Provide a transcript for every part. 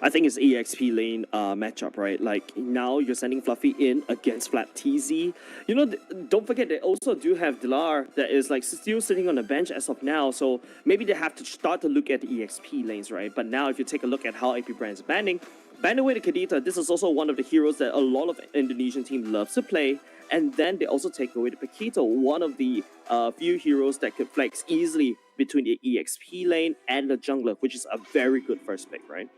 I think it's EXP lane matchup, right? Like now you're sending Fluffy in against Flat TZ. You know, don't forget they also do have Dilar that is like still sitting on the bench as of now. So maybe they have to start to look at the EXP lanes, right? But now if you take a look at how AP Bren is banning away the Kadita, this is also one of the heroes that a lot of Indonesian team loves to play. And then they also take away the Paquito, one of the few heroes that could flex easily between the EXP lane and the jungler, which is a very good first pick, right?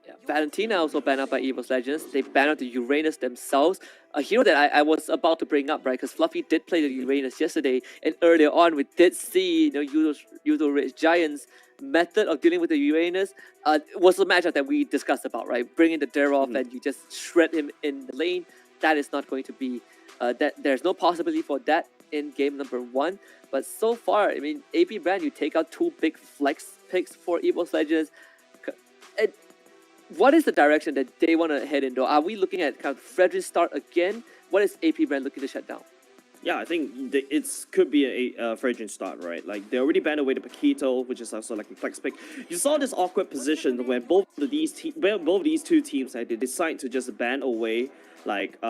Yeah. Valentina also banned out by Evos Legends. They banned out the Uranus themselves. A hero that I was about to bring up, right? Because Fluffy did play the Uranus yesterday, and earlier on we did see, Udo Rich Giants' method of dealing with the Uranus was a matchup that we discussed about, right? Bringing the Derov and you just shred him in the lane. That is not going to be. There's no possibility for that in game number 1. But so far, I mean, AP Bren, you take out 2 big flex picks for Evos Legends. What is the direction that they want to head in, though? Are we looking at kind of Frederick start again? What is AP Bren looking to shut down? Yeah, I think it could be a Frederick start, right? Like, they already banned away the Paquito, which is also like a flex pick. You saw this awkward position where both these two teams, like, they decide to just ban away, like,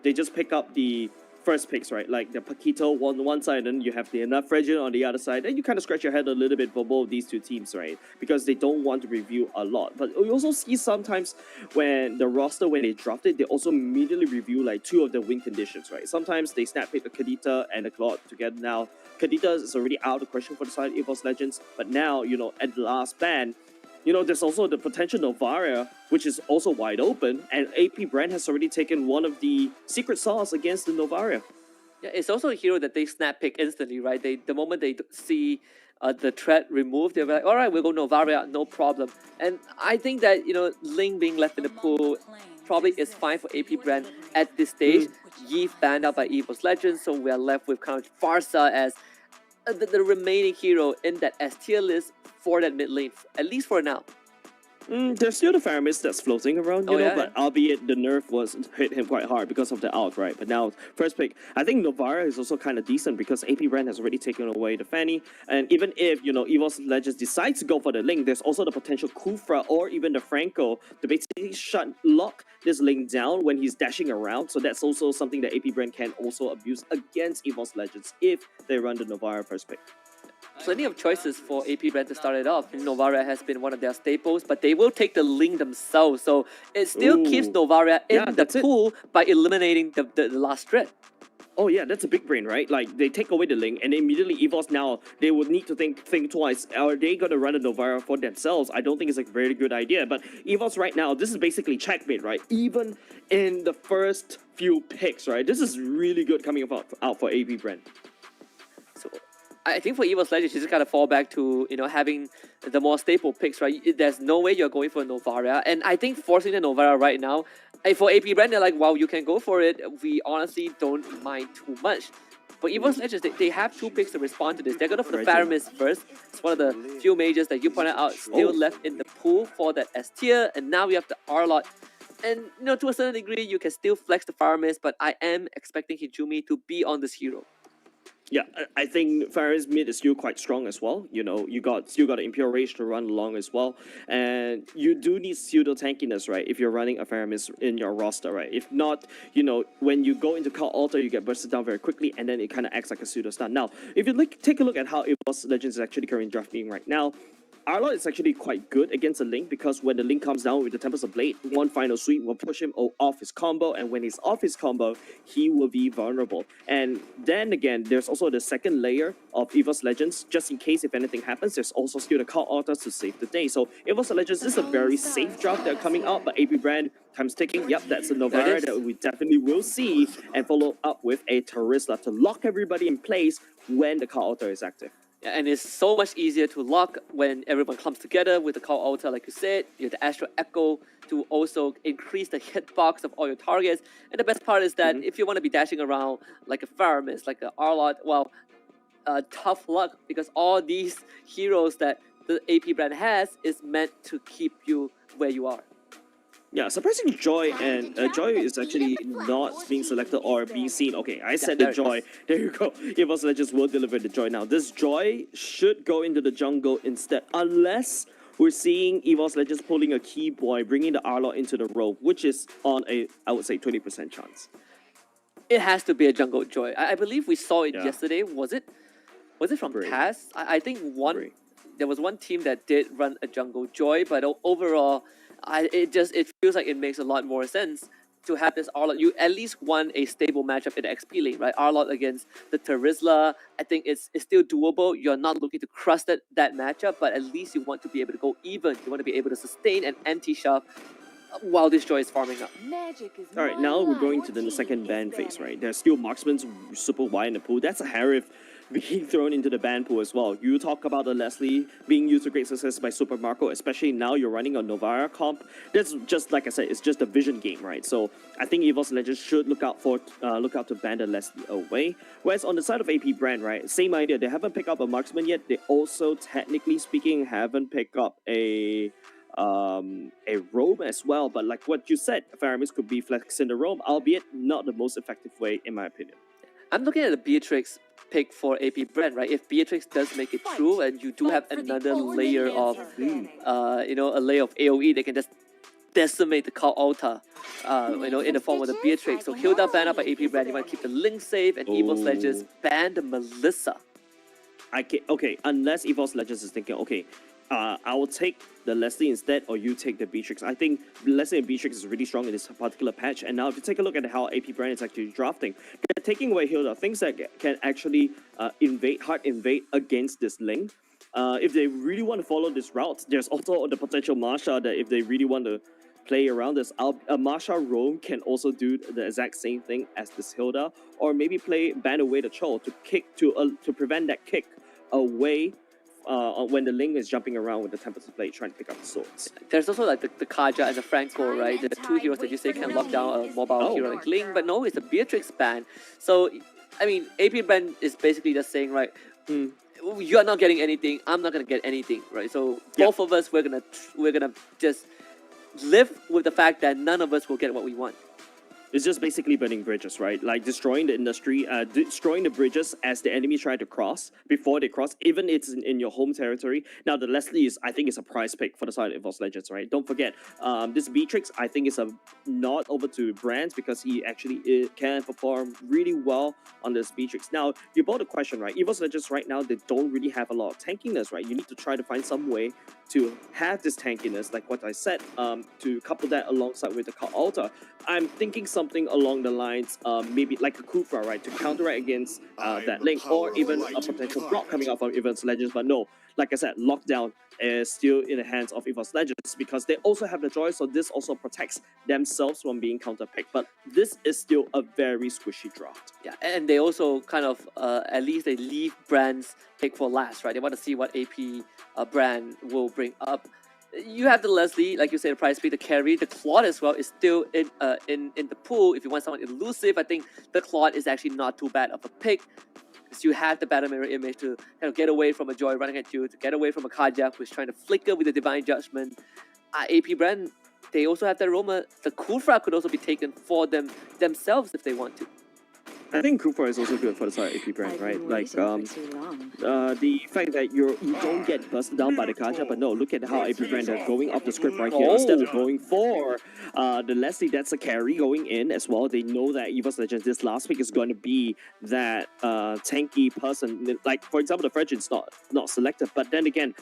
they just pick up the first picks, right? Like the Paquito on one side, and you have the enough Frederick on the other side, and you kind of scratch your head a little bit for both of these two teams, right? Because they don't want to review a lot. But we also see sometimes when the roster, when they draft it, they also immediately review like 2 of the win conditions, right? Sometimes they snap pick the Kadita and the Claude together. Now, Kadita is already out of the question for the side of Evos Legends, but now, at the last ban, there's also the potential Novaria, which is also wide open, and AP Bren has already taken one of the secret sauce against the Novaria. Yeah, it's also a hero that they snap pick instantly, right? The moment they see the threat removed, they're like, all right, we'll go Novaria, no problem. And I think that, Ling being left in the pool probably is fine for AP Bren at this stage. Yi banned out by Evos Legends, so we are left with kind of Farsa as the remaining hero in that S tier list for that mid lane, at least for now. There's still the Faramis that's floating around, but albeit the nerf was hit him quite hard because of the out, right? But now, first pick, I think Novara is also kind of decent because AP Bren has already taken away the Fanny. And even if, Evos Legends decides to go for the Link, there's also the potential Kufra or even the Franco to basically lock this Link down when he's dashing around. So that's also something that AP Bren can also abuse against Evos Legends if they run the Novara first pick. Plenty of choices for AP Bren to start it off. Novaria has been one of their staples, but they will take the Link themselves. So it still keeps Novaria in the pool by eliminating the last threat. Oh yeah, that's a big brain, right? Like, they take away the Link, and immediately Evos now, they would need to think twice. Are they going to run a Novaria for themselves? I don't think it's a very good idea. But Evos right now, this is basically checkmate, right? Even in the first few picks, right? This is really good coming out for AP Bren. So I think for Evos Legends, you just gotta fall back to having the more staple picks, right? There's no way you're going for a Novaria, and I think forcing the Novaria right now, for AP Bren, they're like, wow, you can go for it. We honestly don't mind too much. For Evos Legends, they have 2 picks to respond to this. They're gonna go for the Faramis first. It's one of the few majors that you pointed out still left in the pool for that S tier, and now we have the Arlot. And to a certain degree, you can still flex the Faramis, but I am expecting Hijumi to be on this hero. Yeah, I think Faramis mid is still quite strong as well. You still got Imperial Rage to run along as well. And you do need pseudo tankiness, right? If you're running a Faramis in your roster, right? If not, when you go into Cult Altar, you get bursted down very quickly, and then it kind of acts like a pseudo stun. Now, if you take a look at how Evos Legends is actually currently drafting right now, Arlot is actually quite good against the Link because when the Link comes down with the Tempest of Blade, one final sweep will push him off his combo, and when he's off his combo, he will be vulnerable. And then again, there's also the second layer of Evos Legends, just in case if anything happens, there's also still the Cult Altars to save the day. So Evos Legends is a very safe draft that are coming out, but AP Bren, time's ticking. Yep, that's a Novara that we definitely will see, and follow up with a Terizla to lock everybody in place when the Cult Altar is active. And it's so much easier to lock when everyone comes together with the Cult Altar, like you said. You have the Astral Echo to also increase the hitbox of all your targets. And the best part is that if you want to be dashing around like a Faramis, like a Arlot, well, tough luck, because all these heroes that the AP Bren has is meant to keep you where you are. Yeah, surprisingly, Joyy is actually not being selected or being seen. Okay, I said the Joyy. There you go. Evos Legends will deliver the Joyy now. This Joyy should go into the jungle instead, unless we're seeing Evos Legends pulling a key boy, bringing the Arlot into the rope, which is on a, I would say, 20% chance. It has to be a Jungle Joyy. I believe we saw it Yeah. yesterday. Was it from Bren. Taz? I think Bren. there was one team that did run a Jungle Joyy, but overall, it feels like it makes a lot more sense to have this Arlot. You at least won a stable matchup in the XP lane, right? Arlot against the Terizla. I think it's still doable. You're not looking to crush that matchup, but at least you want to be able to go even. You want to be able to sustain an empty shove while this Joyy is farming up. All right, now we're going to the second ban phase, right? There's still marksmen super wide in the pool. That's a Harif being thrown into the ban pool as well. You talk about the Leslie being used to great success by Super Marco, especially now you're running a Novara comp. That's just, like I said, it's just a vision game, right? So I think Evos Legends should look out to ban the Leslie away. Whereas on the side of AP Bren, right, same idea. They haven't picked up a marksman yet. They also, technically speaking, haven't picked up a roam as well, but like what you said, Faramis could be flexing the roam, albeit not the most effective way in my opinion. I'm looking at the Beatrix pick for AP Bren, right? If Beatrix does make it through, and you do have another layer of, a layer of AOE, they can just decimate the cult altar, in the form of the Beatrix. So Hilda banned up by AP Bren. You want to keep the Link safe, and Evos Legends banned Melissa. Okay, unless Evos Legends is thinking, okay, I will take the Leslie instead, or you take the Beatrix. I think Leslie and Beatrix is really strong in this particular patch. And now if you take a look at how AP Bren is actually drafting, they're taking away Hilda, things that can actually hard invade against this link. If they really want to follow this route, there's also the potential Marsha that if they really want to play around this, a Marsha roam can also do the exact same thing as this Hilda, or maybe ban away the Chol to prevent that kick away when the Ling is jumping around with the Tempest Blade trying to pick up the swords. There's also like the Kaja and the Franco, right? The two heroes that you say can lock down a mobile hero like Ling, but no, it's a Beatrix ban. So, I mean, AP ban is basically just saying, right, you are not getting anything, I'm not gonna get anything, right? So both of us, we're gonna just live with the fact that none of us will get what we want. It's just basically burning bridges, right? Like destroying the industry, destroying the bridges as the enemy try to cross, before they cross, even it's in your home territory. Now, the Leslie I think, is a prize pick for the side of Evos Legends, right? Don't forget, this Beatrix, I think, is a nod over to Brands because he actually can perform really well on this Beatrix. Now, you brought the question, right? Evos Legends right now, they don't really have a lot of tankiness, right? You need to try to find some way to have this tankiness, like what I said, to couple that alongside with the Cult Altar. I'm thinking something along the lines, maybe like a Kufra, right, to counteract against that link, or even a potential block coming out from Evos Legends. But no, like I said, lockdown is still in the hands of Evos Legends because they also have the Joyy, so this also protects themselves from being counterpicked. But this is still a very squishy draft. Yeah, and they also kind of, at least they leave Brand's pick for last, right? They want to see what AP Brand will bring up. You have the Leslie, like you say, the prize pick, the carry, the Claude as well is still in the pool. If you want someone elusive, I think the Claude is actually not too bad of a pick. Because you have the Battle Mirror image to kind of get away from a Joyy running at you, to get away from a Kaja who's trying to flicker with the Divine Judgment. AP Brand, they also have the Roma. The Kufra could also be taken for themselves if they want to. I think Kufra is also good for the side of AP Brand, right? Like the fact that you don't get busted down by the Kaja, but no, look at how AP Brand are going off the script right here. Instead of going for the Leslie, that's a carry going in as well. They know that Evos Legends, this last pick is going to be that tanky person. Like, for example, the Fredgin's not selected, but then again,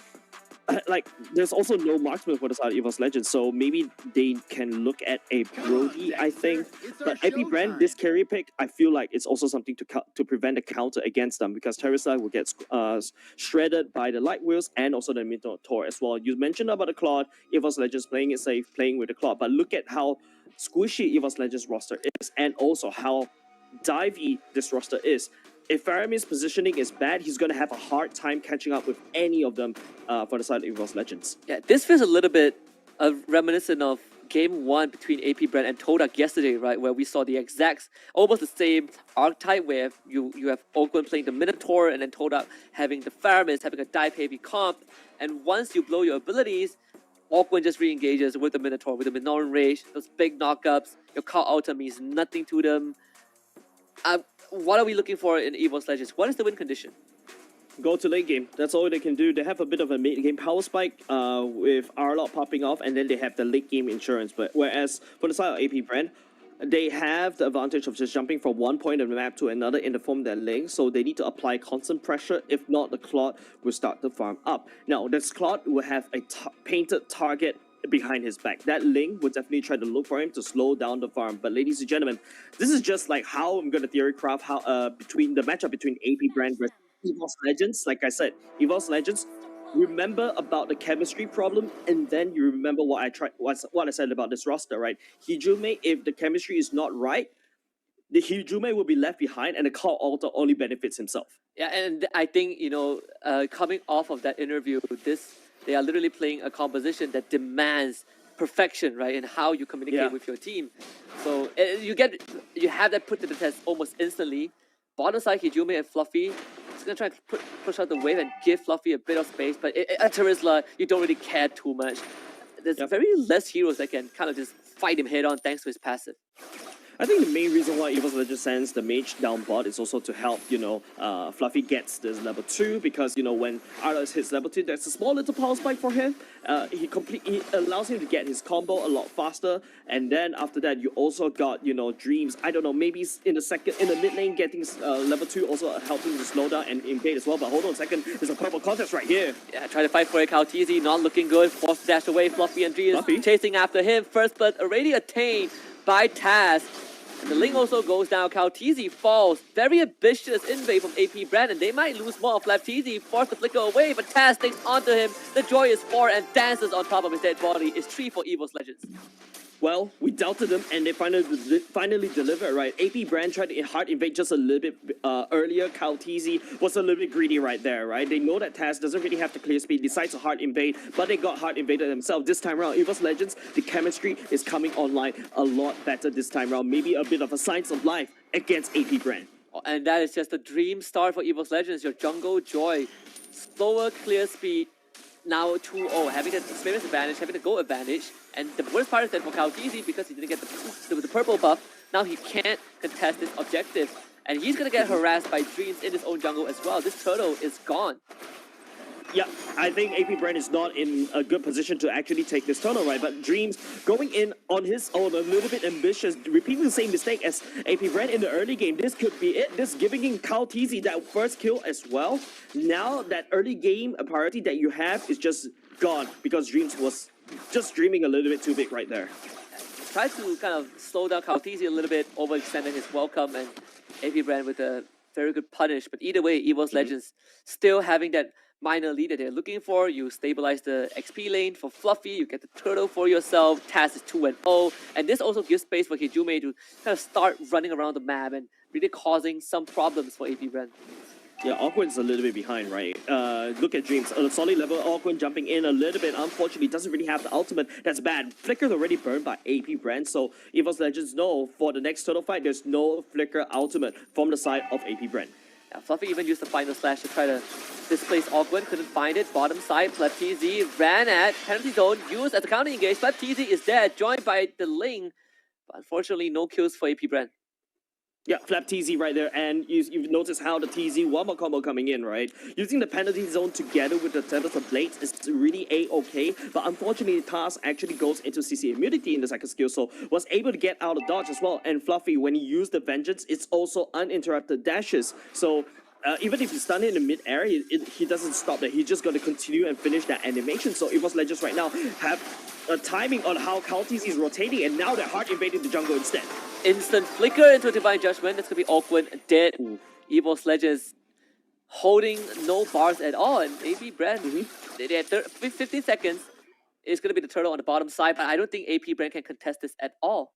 like, there's also no marksman for the side of Evos Legends, so maybe they can look at a Brody, I think. But IP Brand, this carry pick, I feel like it's also something to prevent a counter against them, because Teresa will get shredded by the Light Wheels and also the Minotaur as well. You mentioned about the Claude, Evos Legends playing it safe, playing with the Claude, but look at how squishy Evos Legends roster is, and also how divey this roster is. If Faramir's positioning is bad, he's going to have a hard time catching up with any of them for the side of Evos Legends. Yeah, this feels a little bit reminiscent of Game 1 between AP Bren and Todak yesterday, right? Where we saw the exact, almost the same archetype where you have Oakland playing the Minotaur and then Todak having the Faramir, having a dive-heavy comp. And once you blow your abilities, Oakland just re-engages with the Minotaur, with the Minoran Rage, those big knockups. Your call Alta means nothing to them. What are we looking for in Evos Legends? What is the win condition? Go to late game. That's all they can do. They have a bit of a mid game power spike with R-Lot popping off, and then they have the late game insurance. But whereas for the side of AP Brand, they have the advantage of just jumping from one point of the map to another in the form of their link, so they need to apply constant pressure. If not, the Claude will start to farm up. Now, this Claude will have a painted target behind his back. That Link would definitely try to look for him to slow down the farm. But ladies and gentlemen, this is just like how I'm gonna theory craft how between the matchup between AP Brand versus Evos Legends. Like I said, Evos Legends, remember about the chemistry problem, and then you remember what I said about this roster, right? Hijume, if the chemistry is not right, the Hijume will be left behind, and the Call Alter only benefits himself. Yeah, and I think, coming off of that interview, they are literally playing a composition that demands perfection, right, in how you communicate with your team. So you have that put to the test almost instantly. Bottom side, Hijume and Fluffy, it's gonna try to push out the wave and give Fluffy a bit of space, but at Terizla, you don't really care too much. There's very less heroes that can kind of just fight him head on thanks to his passive. I think the main reason why Evos Legends sends the mage down bot is also to help, Fluffy gets this level 2, because, when Arlos hits level 2, there's a small little power spike for him. He allows him to get his combo a lot faster, and then after that, you also got, Dreams. I don't know, maybe in the mid lane, getting level 2 also helping to slow down and invade as well, but hold on a second, there's a purple contest right here. Yeah, trying to fight for it, Kaltizi, not looking good, forced to dash away, Fluffy and Dreams chasing after him, first blood already attained by Taz. And the Link also goes down. Kaltizi falls. Very ambitious invade from AP Brand, and they might lose more of Flaptizi, forced to flicker away, but Taz takes onto him. The Joyy is 4 and dances on top of his dead body. It's 3 for Evos Legends. Well, we doubted them, and they finally delivered, right? AP Brand tried to hard invade just a little bit earlier. Kaltizi was a little bit greedy right there, right? They know that Taz doesn't really have the clear speed, decides to hard invade, but they got hard invaded themselves. This time around, Evos Legends, the chemistry is coming online a lot better this time around. Maybe a bit of a science of life against AP Brand. And that is just a dream start for Evos Legends. Your jungle Joyy, slower clear speed, now 2-0, having the experience advantage, having the goal advantage. And the worst part is that for Kaltizi, because he didn't get the purple buff, now he can't contest this objective. And he's going to get harassed by Dreams in his own jungle as well. This turtle is gone. Yeah, I think AP Brand is not in a good position to actually take this tunnel, right? But Dreams going in on his own, a little bit ambitious, repeating the same mistake as AP Brand in the early game. This could be it. This giving in Kaltizi that first kill as well. Now that early game priority that you have is just gone, because Dreams was just dreaming a little bit too big right there. Tried to kind of slow down Kaltizi a little bit, overextending his welcome, and AP Brand with a very good punish. But either way, Evos Legends still having that minor lead that they're looking for. You stabilize the XP lane for Fluffy, you get the turtle for yourself. Taz is 2-0, and this also gives space for Hijume to kind of start running around the map and really causing some problems for AP Brand. Yeah, Awkward's a little bit behind, right? Look at Dreams. On a solid level, Awkward jumping in a little bit. Unfortunately, doesn't really have the ultimate. That's bad. Flicker's already burned by AP Brand, so Evos Legends know for the next turtle fight, there's no Flicker ultimate from the side of AP Brand. Yeah, Fluffy even used the final slash to try to displace Awkward, couldn't find it. Bottom side, Flaptizi ran at penalty zone, used as a counter engage. Flaptizi is dead, joined by the Ling, but unfortunately no kills for AP Brand. Yeah, Flap TZ right there, and you've noticed how the TZ one more combo coming in, right? Using the penalty zone together with the Tempest of Blades is really A-okay, but unfortunately Taz actually goes into CC immunity in the second skill, so was able to get out of dodge as well. And Fluffy, when he used the Vengeance, it's also uninterrupted dashes, so even if he's stunned in the mid-air, he doesn't stop there. He's just going to continue and finish that animation. So Evos Legends right now have a timing on how Kaltizi is rotating, and now they're hard invading the jungle instead. Instant flicker into a Divine Judgment. That's going to be Awkward, dead. Evos Legends holding no bars at all. And AP Brand, they had 15 seconds. It's going to be the turtle on the bottom side, but I don't think AP Brand can contest this at all.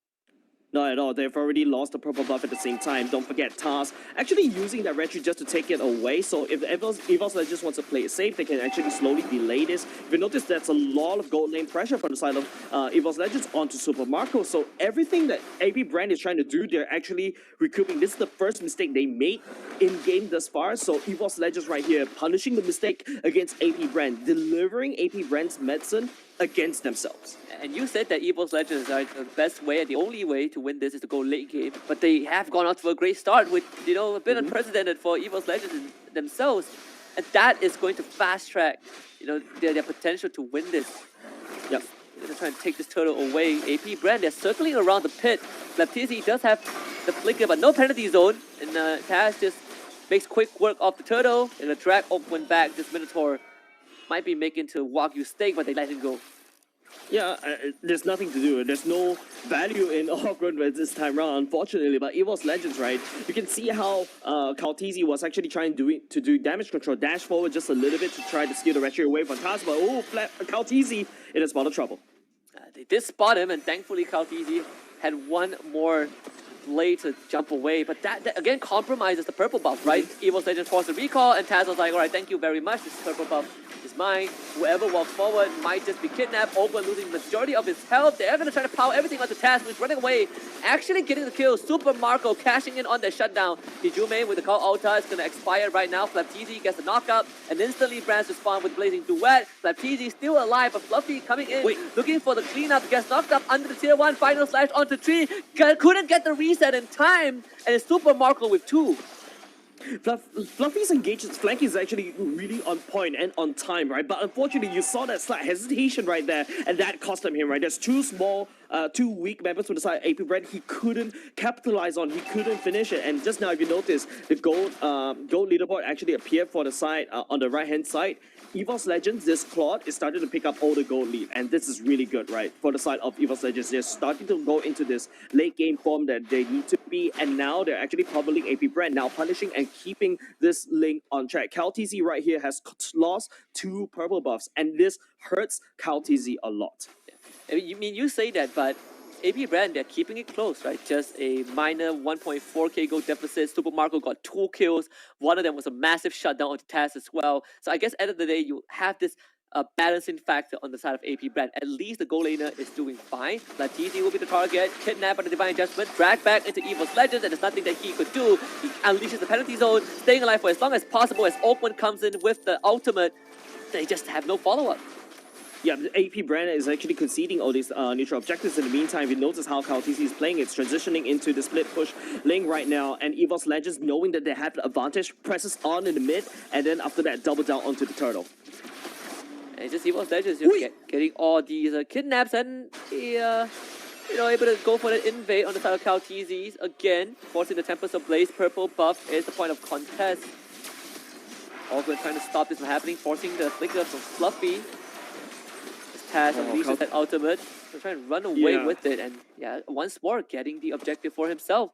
Not at all. They've already lost the purple buff at the same time. Don't forget Taz actually using that retreat just to take it away. So if Evos Legends wants to play it safe, they can actually slowly delay this. If you notice, that's a lot of gold lane pressure from the side of Evos Legends onto Super Marco. So everything that AP Brand is trying to do, they're actually recouping. This is the first mistake they made in game thus far. So Evos Legends right here punishing the mistake against AP Brand, delivering AP Brand's medicine against themselves. And you said that Evos Legends are the best way and the only way to win this is to go late game, but they have gone out to a great start with, a bit unprecedented for Evos Legends themselves. and that is going to fast track, their potential to win this. Yep. They're trying to take this turtle away. AP Bren, they're circling around the pit. Baptiste does have the flicker, but no penalty zone, and Taz just makes quick work of the turtle. And the drag went back. This Minotaur might be making to Wagyu steak, but they let him go. Yeah, there's nothing to do. There's no value in Awkward this time around, unfortunately. But Evos Legends, right? You can see how Kaltizi was actually trying to do damage control, dash forward just a little bit to try to steal the retry away from Taz. But Kaltizi in a spot of trouble. They did spot him, and thankfully Kaltizi had one more blade to jump away. But that again compromises the purple buff, right? Evos Legends forced a recall, and Taz was like, all right, thank you very much. This purple buff is mine. Whoever walks forward might just be kidnapped. Oakland losing the majority of his health. They're going to try to power everything onto Taz, who's running away, actually getting the kill. Super Marco cashing in on their shutdown. Hijume with the call Ulta is going to expire right now. Flaptizi gets the knockup, and instantly Brands respond with Blazing Duet. Flaptizi still alive, but Fluffy coming in, looking for the cleanup, gets knocked up under the tier 1, final slash onto 3. Couldn't get the reset in time, and it's Super Marco with 2. Fluffy's engagement flank is actually really on point and on time, right? But unfortunately, you saw that slight hesitation right there, and that cost him, right? There's two weak members from the side. AP Bren, he couldn't capitalize on, he couldn't finish it. And just now, if you notice, the gold leaderboard actually appeared for the side on the right-hand side. Evos Legends, this Claude is starting to pick up all the gold lead, and this is really good, right? For the side of Evos Legends, they're starting to go into this late game form that they need to be, and now they're actually pummeling AP Brand, now punishing and keeping this link on track. CalTZ right here has lost 2 purple buffs, and this hurts CalTZ a lot. You say that, but AP Brand, they're keeping it close, right? Just a minor 1.4k gold deficit. Super Marco got 2 kills. One of them was a massive shutdown onto Taz as well. So I guess at the end of the day, you have this balancing factor on the side of AP Brand. At least the gold laner is doing fine. Latizi will be the target. Kidnapped by the Divine Judgment. Dragged back into Evos Legends, and there's nothing that he could do. He unleashes the penalty zone, staying alive for as long as possible as Oakman comes in with the ultimate. They just have no follow-up. Yeah, AP Bren is actually conceding all these neutral objectives. In the meantime, you notice how CalTC is playing. It's transitioning into the split push lane right now, and Evos Legends, knowing that they have the advantage, presses on in the mid, and then after that, double down onto the turtle. And it's just Evos Legends just getting all these kidnaps, and able to go for the invade on the side of CalTZ's again, forcing the Tempest of Blaze. Purple buff is the point of contest. Also trying to stop this from happening, forcing the flicker from Fluffy. Taz unleashes that ultimate. He'll try and run away with it, and once more getting the objective for himself.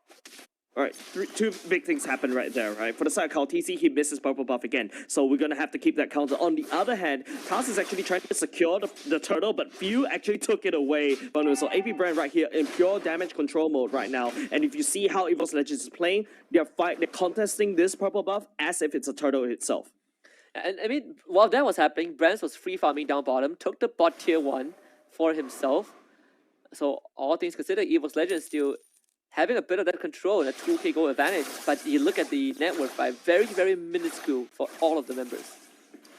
Alright, 2 big things happen right there, right? For the side of CalTC, he misses purple buff again, so we're gonna have to keep that counter. On the other hand, Taz is actually trying to secure the turtle, but Few actually took it away from him. So AP Brand right here in pure damage control mode right now, and if you see how Evos Legends is playing, they're contesting this purple buff as if it's a turtle itself. And I mean, while that was happening, Brands was free farming down bottom, took the bot tier 1 for himself. So all things considered, Evos Legends still having a bit of that control, that 2k gold advantage. But you look at the net worth, by very, very minuscule for all of the members.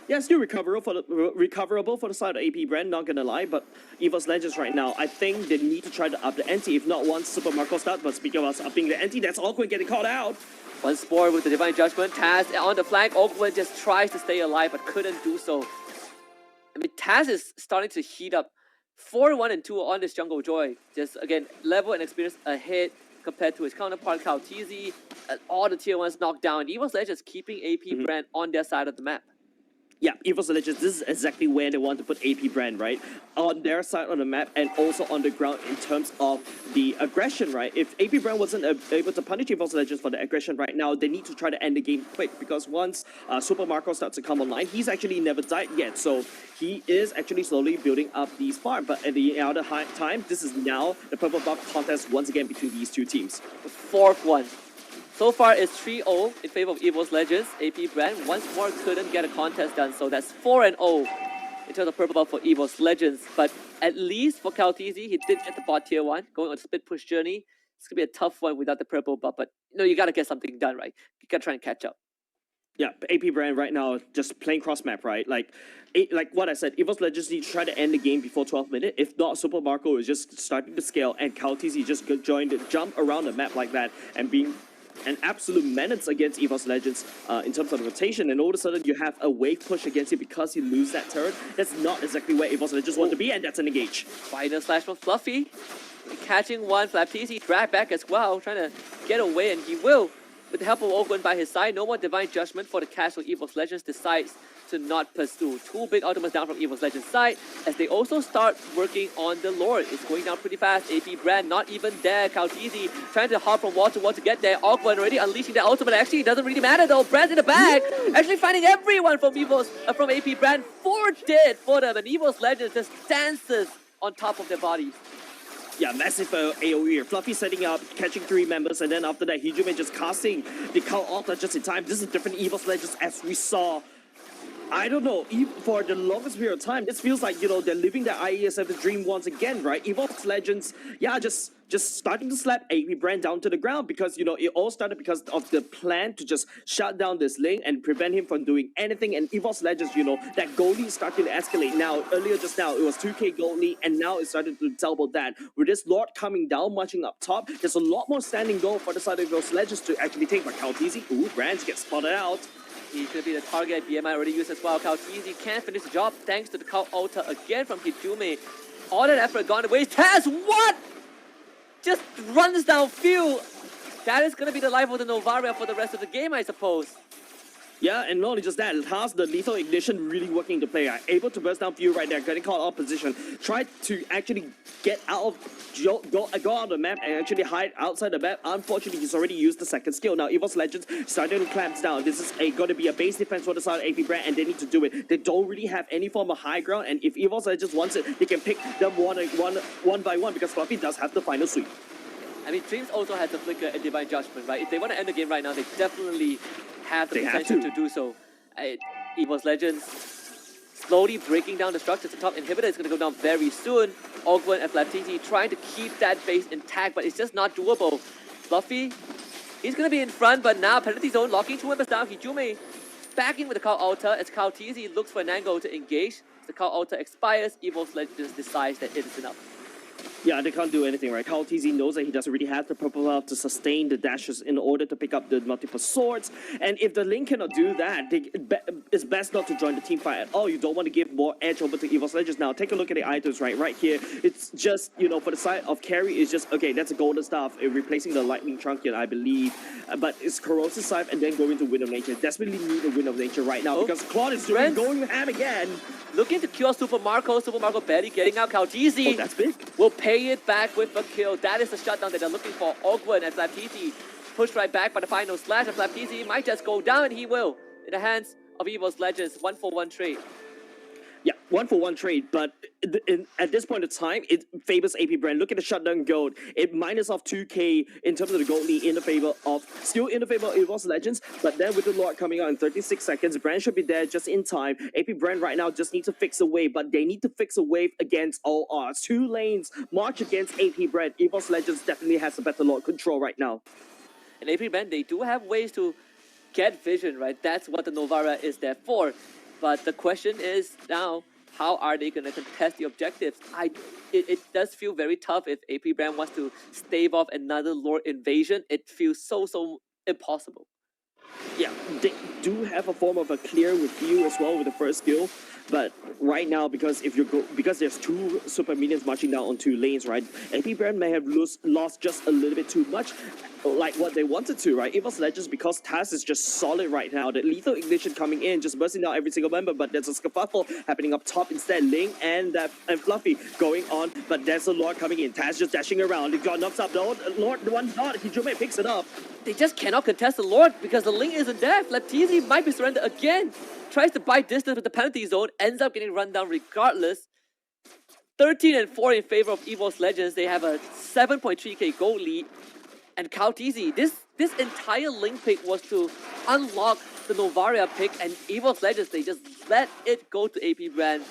Yeah, still recoverable for the side of AP Brand, not gonna lie, but Evos Legends right now, I think they need to try to up the ante, if not once Super Marco starts. But speaking of us upping the ante, that's Awkward getting called out. Once more with the Divine Judgment, Taz on the flank. Awkward just tries to stay alive, but couldn't do so. I mean, Taz is starting to heat up 4-1 and 2 on this Jungle Joy. Just, again, level and experience ahead compared to his counterpart, CalTZ. All the tier 1s knocked down. Evos Legends keeping AP Brand on their side of the map. Yeah, Evos Legends, this is exactly where they want to put AP Brand, right? On their side of the map and also on the ground in terms of the aggression, right? If AP Brand wasn't able to punish Evos Legends for the aggression right now, they need to try to end the game quick, because once Super Marco starts to come online, he's actually never died yet. So he is actually slowly building up these farm. But at the other time, this is now the purple buff contest once again between these 2 teams. The 4th one. So far, it's 3-0 in favor of Evos Legends. AP Brand once more couldn't get a contest done, so that's 4-0 in terms of purple buff for Evos Legends. But at least for CalTZ, he did get the bot tier 1, going on a split push journey. It's gonna be a tough one without the purple buff, but you gotta get something done, right? You gotta try and catch up. Yeah, AP Brand right now just playing cross map, right? Like what I said, Evos Legends need to try to end the game before 12 minutes. If not, Super Marco is just starting to scale, and CalTZ just jump around the map like that and being an absolute menace against Evos Legends in terms of the rotation, and all of a sudden you have a wave push against you because you lose that turret. That's not exactly where Evos Legends want to be, and that's an engage. Final slash from Fluffy. Catching one, Flaptisi dragged back as well, trying to get away, and he will. With the help of Ogwen by his side, no more Divine Judgment for the catch, so Evos Legends decides to not pursue. Two big ultimates down from Evos Legends' side, as they also start working on the Lord. It's going down pretty fast. AP Bren not even there. Kautizi trying to hop from wall to wall to get there. Ogwen already unleashing the ultimate. Actually, it doesn't really matter though. Bren's in the bag. Actually finding everyone from Evos, from AP Bren. 4 dead for them, and Evos Legends just dances on top of their bodies. Yeah, massive AoE here. Fluffy setting up, catching 3 members, and then after that, Hijume just casting the Cult Altar just in time. This is different Evos Legends as we saw. I don't know, for the longest period of time, this feels like, you know, they're living their IESF dream once again, right? Evos Legends, yeah, just starting to slap AP Brand down to the ground because, you know, it all started because of the plan to just shut down this lane and prevent him from doing anything. And Evos Legends, you know, that gold lead started to escalate. Now, earlier just now, it was 2k gold lead, and now it started to double that. With this Lord coming down, marching up top, there's a lot more standing goal for the side of Evos Legends to actually take. But Kautizi, ooh, Brands gets spotted out. He's going to be the target. BMI already used as well. Kautizi can't finish the job thanks to the Cult Altar again from Hijume. All that effort gone to waste. Taz, what? Just runs down field. That is going to be the life of the Novaria for the rest of the game, I suppose. Yeah, and not only just that, has the lethal ignition really working to play. Able to burst down field right there, getting caught out position. Tried to actually get out of, go out of the map and actually hide outside the map. Unfortunately, he's already used the second skill. Now, Evos Legends starting to clamp down. This is going to be a base defense for the side of AP Brand, and they need to do it. They don't really have any form of high ground, and if Evos Legends wants it, they can pick them one by one because Fluffy does have the final sweep. I mean, Dreams also has the Flicker and Divine Judgment, right? If they want to end the game right now, they definitely have the potential to do so. Evos Legends slowly breaking down the structures. The top inhibitor is going to go down very soon. Ogwen and Flaptisi trying to keep that base intact, but it's just not doable. Fluffy, he's going to be in front, but now penalty zone locking 2 members down. Hijume backing with the Cult Altar as Kautizi looks for an angle to engage. The Cult Altar expires. Evos Legends decides that it is enough. Yeah, they can't do anything, right? Kautizi knows that he doesn't really have the purple health to sustain the dashes in order to pick up the multiple swords. And if the lane cannot do that, it's best not to join the team fight at all. You don't want to give more edge over to Evos Legends. Now, take a look at the items, right? Right here, it's just, you know, for the side of carry, it's just, okay, that's a golden staff, replacing the lightning truncheon, I believe. But it's corrosive scythe and then going to Wind of Nature. Desperately need a Wind of Nature right now because Claude is going ham again. Looking to kill Super Marco barely getting out. Kautizi. Oh, that's big. Will pay it back with a kill. That is the shutdown that they're looking for. Ogwen and Flaptisi pushed right back by the final slash, and Flaptisi might just go down, and he will. In the hands of Evos Legends, 1-for-1 trade. Yeah, 1-for-1 trade, but at this point in time, it favors AP Brand. Look at the shutdown gold. It minus off 2k in terms of the gold lead in the favor of, still in the favor of Evos Legends, but then with the Lord coming out in 36 seconds, Brand should be there just in time. AP Brand right now just needs to fix a wave, but they need to fix a wave against all odds. 2 lanes march against AP Brand. Evos Legends definitely has a better Lord control right now. And AP Brand, they do have ways to get vision, right? That's what the Novara is there for. But the question is now, how are they going to contest the objectives? It does feel very tough if AP Brand wants to stave off another Lord invasion. It feels so impossible. Yeah, they do have a form of a clear with you as well with the first skill. But right now, because there's 2 super minions marching down on 2 lanes, right? AP Brand may have lost just a little bit too much, like what they wanted to, right? Evos Legends, because Taz is just solid right now. The lethal ignition coming in, just bursting down every single member, but there's a scuffle happening up top instead. Ling and Fluffy going on, but there's a Lord coming in. Taz just dashing around. He got knocks up. The Lord, the one dot. Hijume picks it up. They just cannot contest the Lord because the Ling isn't there. Flaptisi might be surrendered again. Tries to buy distance with the penalty zone, ends up getting run down regardless. 13-4 in favor of Evos Legends. They have a 7.3k gold lead. And Kautizi, this entire Link pick was to unlock the Novaria pick, and Evos Legends, they just let it go to AP Brand,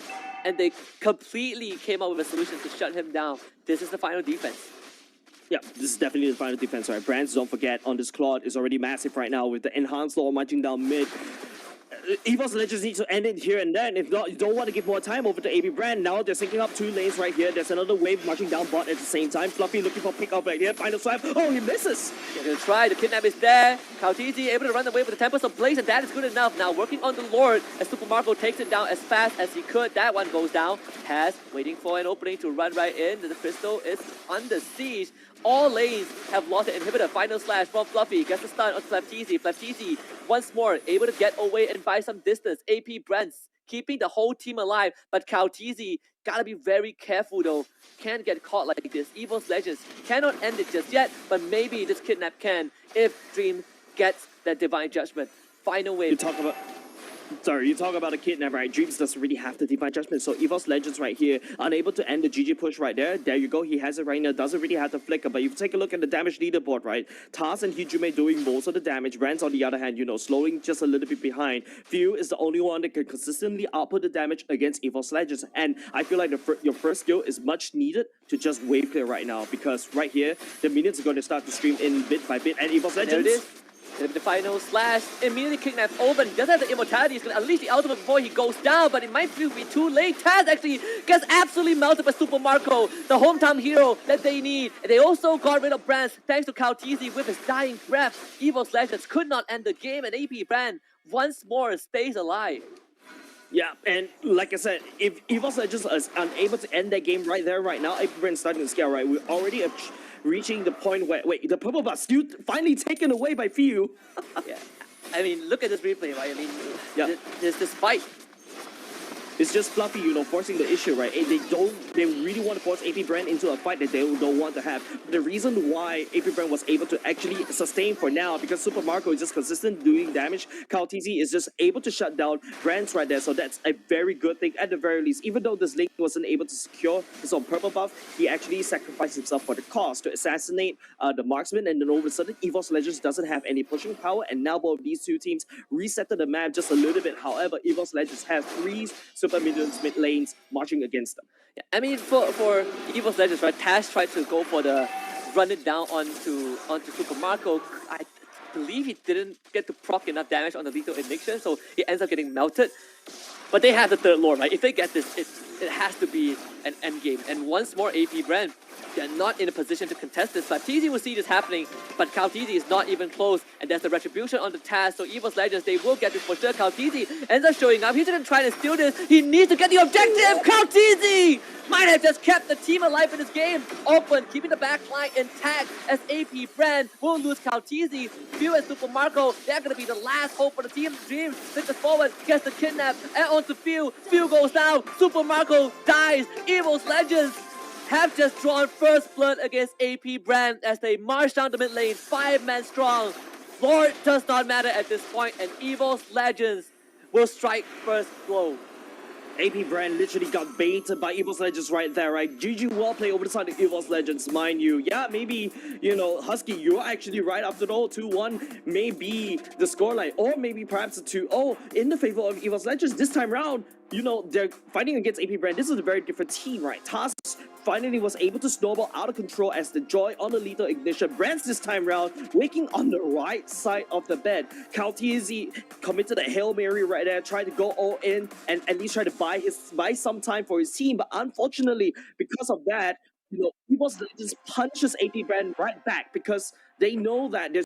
and they completely came up with a solution to shut him down. This is the final defense. Yeah, this is definitely the final defense, right? Brands, don't forget, on this Claude is already massive right now with the enhanced Lord marching down mid. Evos Legends need to end it here and then. If not, you don't want to give more time over to AB Brand. Now they're syncing up 2 lanes right here. There's another wave marching down bot at the same time. Fluffy looking for pick up right here. Final swipe. Oh, he misses. They're gonna try. The kidnap is there. Kautizi able to run away with the Tempest of Blaze, and that is good enough. Now working on the Lord as Super Marco takes it down as fast as he could. That one goes down. Has waiting for an opening to run right in. The Crystal is under siege. All lanes have lost an inhibitor. Final slash from Fluffy. Gets the stun on Flaptizi. Flaptizi once more able to get away and buy some distance. AP Brents keeping the whole team alive. But Kautizi gotta be very careful though. Can't get caught like this. Evos Legends cannot end it just yet. But maybe this kidnap can if Dream gets that Divine Judgment. Final wave. You talk about a kidnap, right? Dreams doesn't really have the Divine Judgment, so Evos Legends right here, unable to end the GG push right there. There you go, he has it right now, doesn't really have the flicker, but if you take a look at the damage leaderboard, right? Taz and Hijume doing most of the damage. Rans, on the other hand, you know, slowing just a little bit behind. Few is the only one that can consistently output the damage against Evos Legends, and I feel like your first skill is much needed to just wave clear right now, because right here, the minions are going to start to stream in bit by bit, and Evos Legends... There it is. The final slash immediately kidnaps over. He doesn't have the immortality. He's going to unleash the ultimate before he goes down, but it might be too late. Taz actually gets absolutely melted by Super Marco, the hometown hero that they need. And they also got rid of Brands thanks to Kautizi with his dying breath. Evos Legends could not end the game, and AP Brand once more stays alive. Yeah, and like I said, if Evos Legends is unable to end that game right there, right now, AP Brand's starting to scale, right? We're already reaching the point where, wait, the purple buff still finally taken away by Few. Yeah, I mean, look at this replay, right? I mean, yeah. There's this fight. It's just Fluffy, you know, forcing the issue, right? They really want to force AP Brand into a fight that they don't want to have. The reason why AP Brand was able to actually sustain for now, because Super Marco is just consistent doing damage. Kautizi is just able to shut down Brands right there, so that's a very good thing at the very least. Even though this link wasn't able to secure his own purple buff, he actually sacrificed himself for the cause to assassinate the marksman, and then all of a sudden, Evos Legends doesn't have any pushing power, and now both these two teams resetted the map just a little bit. However, Evos Legends have 3 super minions mid lanes marching against them. Yeah, I mean, for Evos Legends, right? Taz tried to go for the run it down onto Super Marco. I believe he didn't get to proc enough damage on the lethal ignition, so he ends up getting melted. But they have the third lord, right? If they get this, it has to be an end game. And once more, AP Brand, they're not in a position to contest this. Flaptizi will see this happening, but Kautizi is not even close, and there's the retribution on the Taz. So Evos Legends, they will get this for sure. Kautizi ends up showing up. He didn't try to steal this. He needs to get the objective. Kautizi might have just kept the team alive in this game. Open, keeping the back line intact as AP Brand will lose Kautizi. Few and Super Marco, they're going to be the last hope for the team. Dream sticks forward, gets the kidnap, and onto Few. Few goes down. Super Marco dies. Evos Legends have just drawn first blood against AP Brand as they march down the mid lane, 5-man strong. Lord does not matter at this point, and Evos Legends will strike first blow. AP Brand literally got baited by Evos Legends right there, right? GG well play over the side of Evos Legends, mind you. Yeah, maybe, you know, Husky, you're actually right after all. 2-1 may be the scoreline, or maybe perhaps a 2-0 in the favor of Evos Legends. This time round, you know, they're fighting against AP Brand. This is a very different team, right? Taz finally was able to snowball out of control as the Joy on the lethal ignition. Brands this time round waking on the right side of the bed. Kautizi committed a Hail Mary right there, tried to go all in and at least try to buy some time for his team. But unfortunately, because of that, you know, Evos Legends punches AP Brand right back because they know that there's